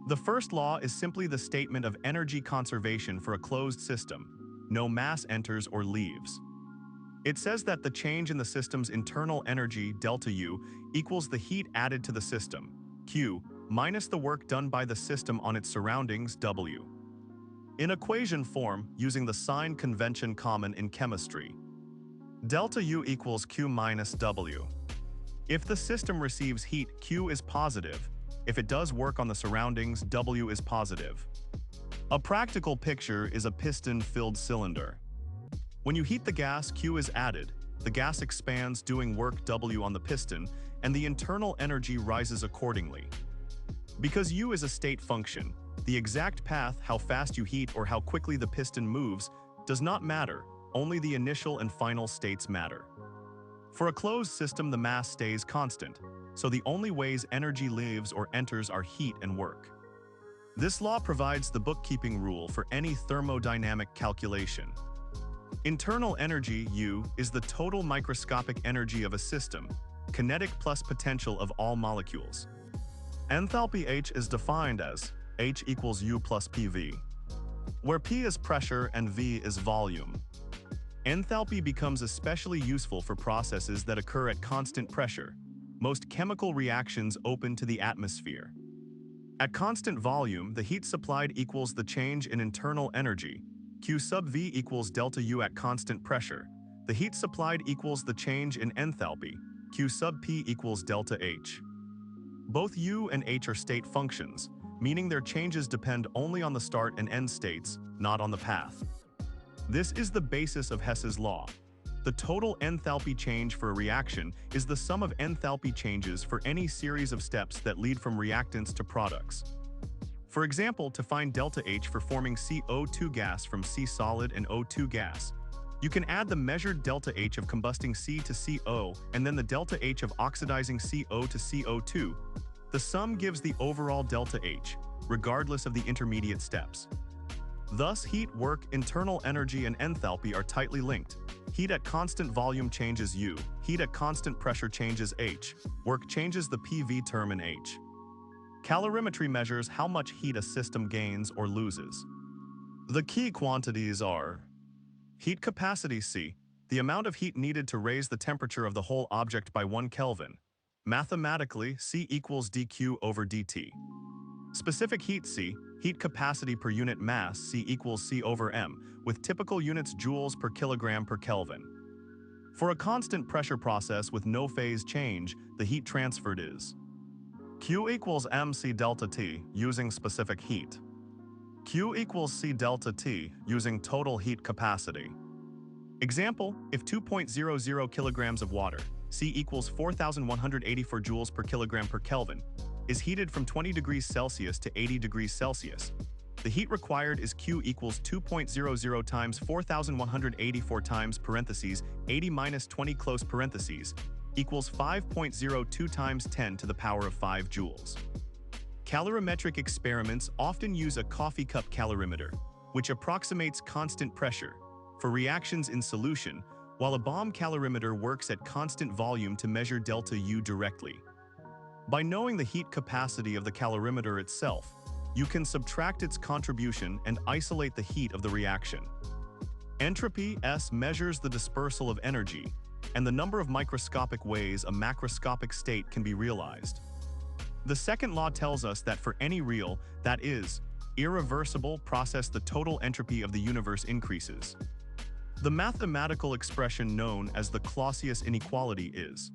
The first law is simply the statement of energy conservation for a closed system. No mass enters or leaves. It says that the change in the system's internal energy, delta U, equals the heat added to the system, Q, minus the work done by the system on its surroundings, W. In equation form, using the sign convention common in chemistry, delta U equals Q minus W. If the system receives heat, Q is positive. If it does work on the surroundings, W is positive. A practical picture is a piston-filled cylinder. When you heat the gas, Q is added. The gas expands, doing work W on the piston, and the internal energy rises accordingly. Because U is a state function, the exact path, how fast you heat or how quickly the piston moves, does not matter. Only the initial and final states matter. For a closed system, the mass stays constant, so the only ways energy leaves or enters are heat and work. This law provides the bookkeeping rule for any thermodynamic calculation. Internal energy, U, is the total microscopic energy of a system, kinetic plus potential of all molecules. Enthalpy H is defined as H equals U plus PV, where P is pressure and V is volume. Enthalpy becomes especially useful for processes that occur at constant pressure, most chemical reactions open to the atmosphere. At constant volume, the heat supplied equals the change in internal energy, Q sub V equals delta U at constant pressure. The heat supplied equals the change in enthalpy, Q sub P equals delta H. Both U and H are state functions, meaning their changes depend only on the start and end states, not on the path. This is the basis of Hess's law. The total enthalpy change for a reaction is the sum of enthalpy changes for any series of steps that lead from reactants to products. For example, to find delta H for forming CO2 gas from C solid and O2 gas, you can add the measured delta H of combusting C to CO and then the delta H of oxidizing CO to CO2. The sum gives the overall delta H, regardless of the intermediate steps. Thus, heat, work, internal energy, and enthalpy are tightly linked. Heat at constant volume changes U, heat at constant pressure changes H, work changes the PV term in H. Calorimetry measures how much heat a system gains or loses. The key quantities are heat capacity C, the amount of heat needed to raise the temperature of the whole object by 1 Kelvin. Mathematically, C equals dQ over dt. Specific heat C, heat capacity per unit mass C equals C over M, with typical units joules per kilogram per Kelvin. For a constant pressure process with no phase change, the heat transferred is Q equals mc delta T using specific heat. Q equals C delta T using total heat capacity. Example, if 2.00 kilograms of water, C equals 4,184 joules per kilogram per Kelvin, is heated from 20 degrees Celsius to 80 degrees Celsius, the heat required is Q equals 2.00 times 4,184 times parentheses 80 minus 20 close parentheses equals 5.02 times 10 to the power of 5 joules. Calorimetric experiments often use a coffee cup calorimeter, which approximates constant pressure, for reactions in solution, while a bomb calorimeter works at constant volume to measure delta U directly. By knowing the heat capacity of the calorimeter itself, you can subtract its contribution and isolate the heat of the reaction. Entropy S measures the dispersal of energy and the number of microscopic ways a macroscopic state can be realized. The second law tells us that for any real, that is, irreversible process, the total entropy of the universe increases. The mathematical expression known as the Clausius inequality is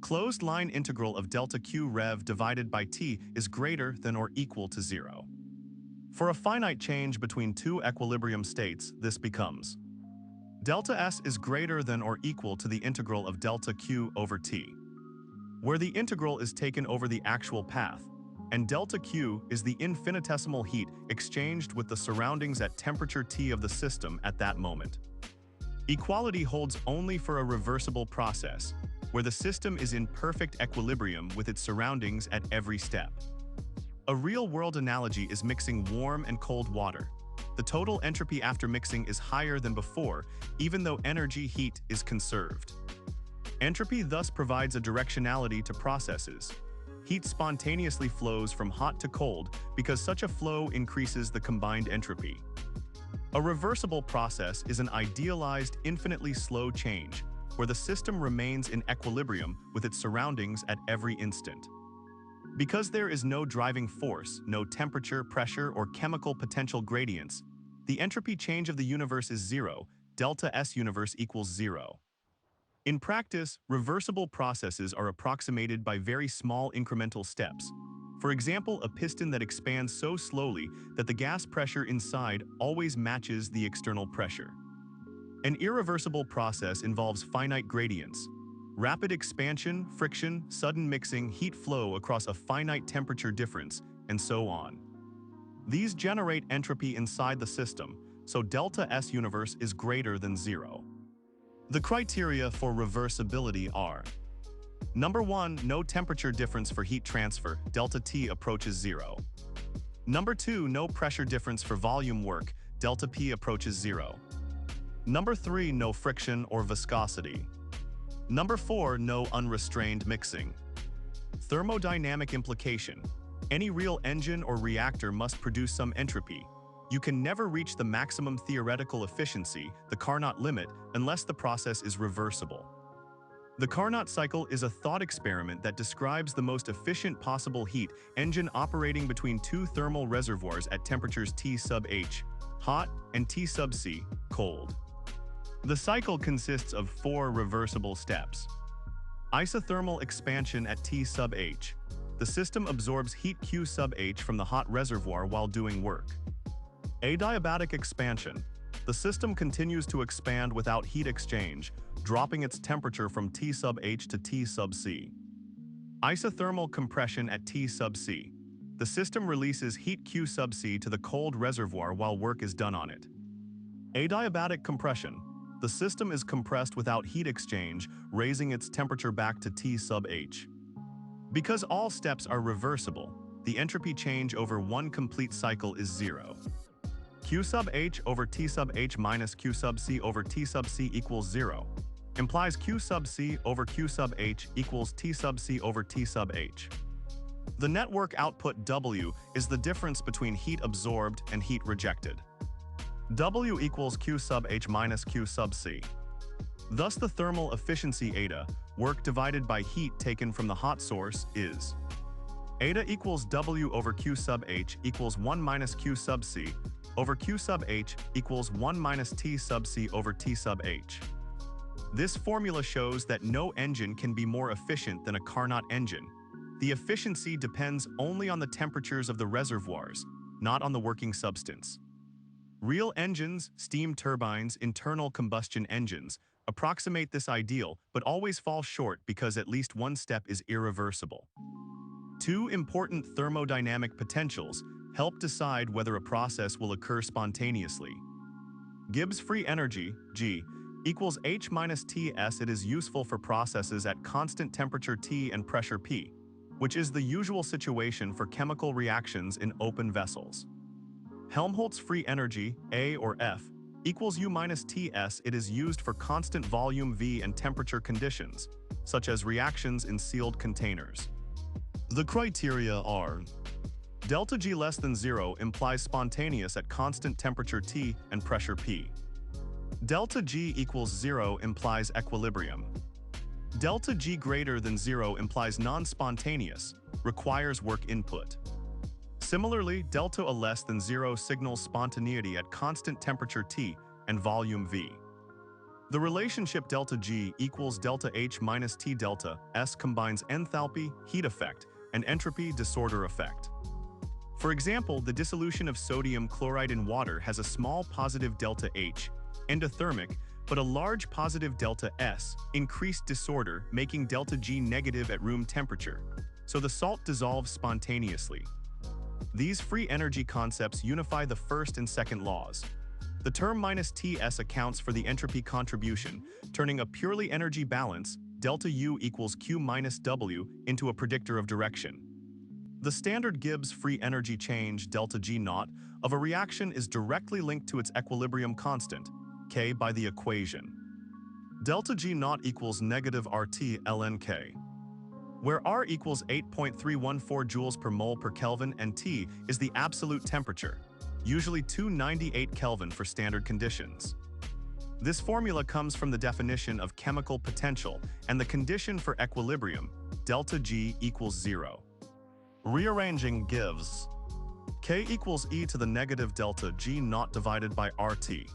closed line integral of delta Q rev divided by T is greater than or equal to 0. For a finite change between two equilibrium states, this becomes delta S is greater than or equal to the integral of delta Q over T, where the integral is taken over the actual path, and delta Q is the infinitesimal heat exchanged with the surroundings at temperature T of the system at that moment. Equality holds only for a reversible process, where the system is in perfect equilibrium with its surroundings at every step. A real-world analogy is mixing warm and cold water. The total entropy after mixing is higher than before, even though energy heat is conserved. Entropy thus provides a directionality to processes. heat spontaneously flows from hot to cold because such a flow increases the combined entropy. A reversible process is an idealized, infinitely slow change, where the system remains in equilibrium with its surroundings at every instant. Because there is no driving force, no temperature, pressure, or chemical potential gradients, the entropy change of the universe is zero, delta S universe equals zero. In practice, reversible processes are approximated by very small incremental steps. For example, a piston that expands so slowly that the gas pressure inside always matches the external pressure. An irreversible process involves finite gradients. Rapid expansion, friction, sudden mixing, heat flow across a finite temperature difference, and so on. These generate entropy inside the system, so delta S universe is greater than zero. The criteria for reversibility are: Number 1, no temperature difference for heat transfer, delta T approaches zero. Number 2, no pressure difference for volume work, delta P approaches zero. Number 3, no friction or viscosity. Number 4, no unrestrained mixing. Thermodynamic implication. Any real engine or reactor must produce some entropy. You can never reach the maximum theoretical efficiency, the Carnot limit, unless the process is reversible. The Carnot cycle is a thought experiment that describes the most efficient possible heat engine operating between two thermal reservoirs at temperatures T sub H, hot, and T sub C, cold. The cycle consists of 4 reversible steps. Isothermal expansion at T sub H. The system absorbs heat Q sub H from the hot reservoir while doing work. Adiabatic expansion. The system continues to expand without heat exchange, dropping its temperature from T sub H to T sub C. Isothermal compression at T sub C. The system releases heat Q sub C to the cold reservoir while work is done on it. Adiabatic compression. The system is compressed without heat exchange, raising its temperature back to T sub H. Because all steps are reversible, the entropy change over one complete cycle is zero. Q sub H over T sub H minus Q sub C over T sub C equals 0, implies Q sub C over Q sub H equals T sub C over T sub H. The network output W is the difference between heat absorbed and heat rejected. W equals Q sub H minus Q sub C. Thus the thermal efficiency eta, work divided by heat taken from the hot source, is eta equals W over Q sub H equals 1 minus Q sub C over Q sub H equals 1 minus T sub C over T sub H. This formula shows that no engine can be more efficient than a Carnot engine. The efficiency depends only on the temperatures of the reservoirs, not on the working substance. Real engines, steam turbines, internal combustion engines, approximate this ideal but always fall short because at least one step is irreversible. 2 important thermodynamic potentials help decide whether a process will occur spontaneously. Gibbs free energy, G, equals H minus Ts. It is useful for processes at constant temperature T and pressure P, which is the usual situation for chemical reactions in open vessels. Helmholtz free energy, A or F, equals U minus Ts. It is used for constant volume V and temperature conditions, such as reactions in sealed containers. The criteria are: delta G less than 0 implies spontaneous at constant temperature T and pressure P. Delta G equals 0 implies equilibrium. Delta G greater than 0 implies non-spontaneous, requires work input. Similarly, delta A less than 0 signals spontaneity at constant temperature T and volume V. The relationship delta G equals delta H minus T delta S combines enthalpy, heat effect, and entropy disorder effect. For example, the dissolution of sodium chloride in water has a small positive delta H, endothermic, but a large positive delta S, increased disorder, making delta G negative at room temperature, so the salt dissolves spontaneously. These free energy concepts unify the first and second laws. The term minus Ts accounts for the entropy contribution, turning a purely energy balance, delta U equals Q minus W, into a predictor of direction. The standard Gibbs free energy change, delta G naught, of a reaction is directly linked to its equilibrium constant, K, by the equation delta G naught equals negative RT ln K. where R equals 8.314 joules per mole per Kelvin and T is the absolute temperature, usually 298 Kelvin for standard conditions. This formula comes from the definition of chemical potential and the condition for equilibrium, delta G equals 0. Rearranging gives K equals e to the negative delta G naught divided by RT.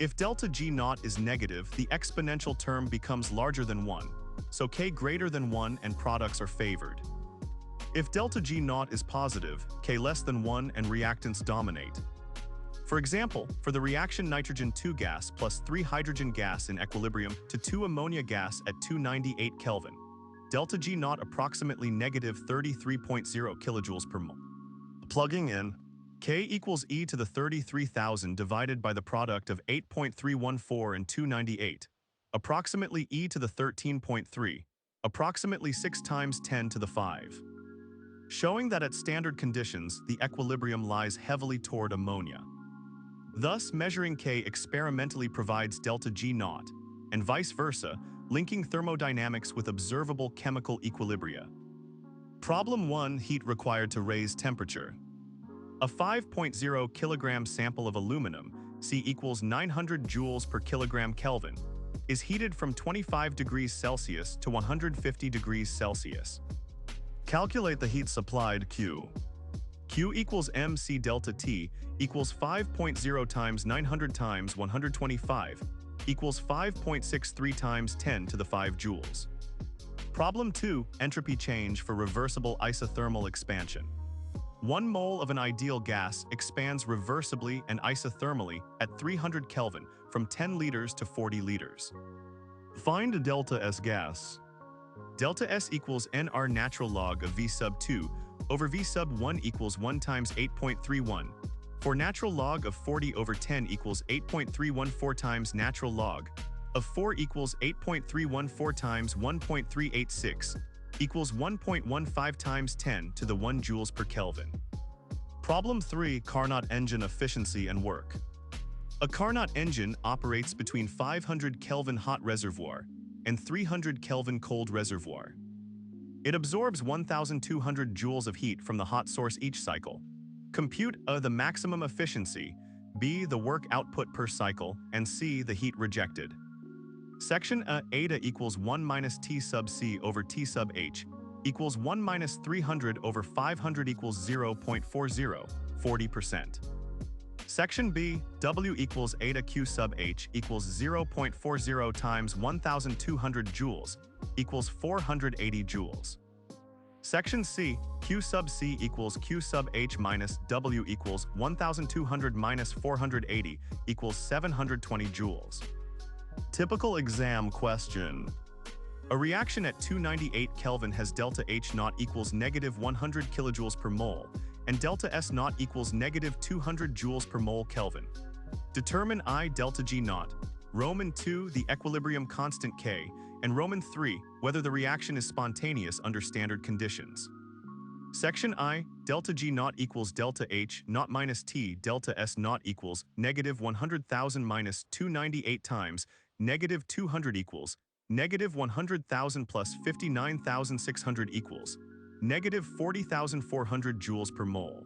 If delta G naught is negative, the exponential term becomes larger than 1, so K greater than 1 and products are favored. If delta G naught is positive, K less than 1 and reactants dominate. For example, for the reaction nitrogen-2 gas plus 3 hydrogen gas in equilibrium to 2 ammonia gas at 298 Kelvin, delta G naught approximately negative 33.0 kilojoules per mole. Plugging in, K equals e to the 33,000 divided by the product of 8.314 and 298, approximately e to the 13.3, approximately 6 times 10 to the 5. Showing that at standard conditions, the equilibrium lies heavily toward ammonia. Thus, measuring K experimentally provides delta G naught, and vice versa, linking thermodynamics with observable chemical equilibria. Problem 1. Heat required to raise temperature. A 5.0 kilogram sample of aluminum, C equals 900 joules per kilogram Kelvin, is heated from 25 degrees Celsius to 150 degrees Celsius. Calculate the heat supplied Q. Q equals mc delta T equals 5.0 times 900 times 125 equals 5.63 times 10 to the 5 joules. Problem 2. Entropy change for reversible isothermal expansion. 1 mole of an ideal gas expands reversibly and isothermally at 300 Kelvin from 10 liters to 40 liters. Find delta S gas. Delta S equals nR natural log of V sub 2 over V sub 1 equals 1 times 8.31. For natural log of 40 over 10 equals 8.314 times natural log of 4 equals 8.314 times 1.386 equals 1.15 times 10 to the 1 joules per Kelvin. Problem 3. Carnot engine efficiency and work. A Carnot engine operates between 500 Kelvin hot reservoir and 300 Kelvin cold reservoir. It absorbs 1,200 joules of heat from the hot source each cycle. Compute A. the maximum efficiency, B. the work output per cycle, and C. the heat rejected. Section A. Eta equals 1 minus T sub C over T sub H equals 1 minus 300 over 500 equals 0.40, 40%. Section B. W equals eta Q sub H equals 0.40 times 1,200 joules equals 480 joules. Section C. Q sub C equals Q sub H minus W equals 1,200 minus 480 equals 720 joules. Typical exam question. A reaction at 298 Kelvin has delta H naught equals negative 100 kilojoules per mole, and delta S naught equals negative 200 joules per mole Kelvin. Determine I delta G naught, Roman 2 the equilibrium constant K, and Roman 3 whether the reaction is spontaneous under standard conditions. Section I, delta G naught equals delta H naught minus T delta S naught equals negative 100,000 minus 298 times negative 200 equals negative 100,000 plus 59,600 equals negative 40,400 joules per mole.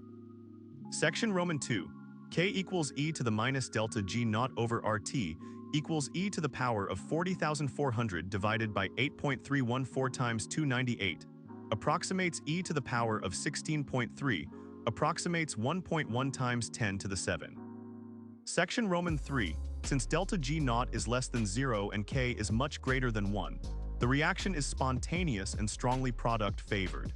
Section Roman 2, K equals e to the minus delta G naught over RT equals e to the power of 40,400 divided by 8.314 times 298, approximates e to the power of 16.3, approximates 1.1 times 10 to the 7. Section Roman 3, since delta G naught is less than 0 and K is much greater than 1, the reaction is spontaneous and strongly product favored.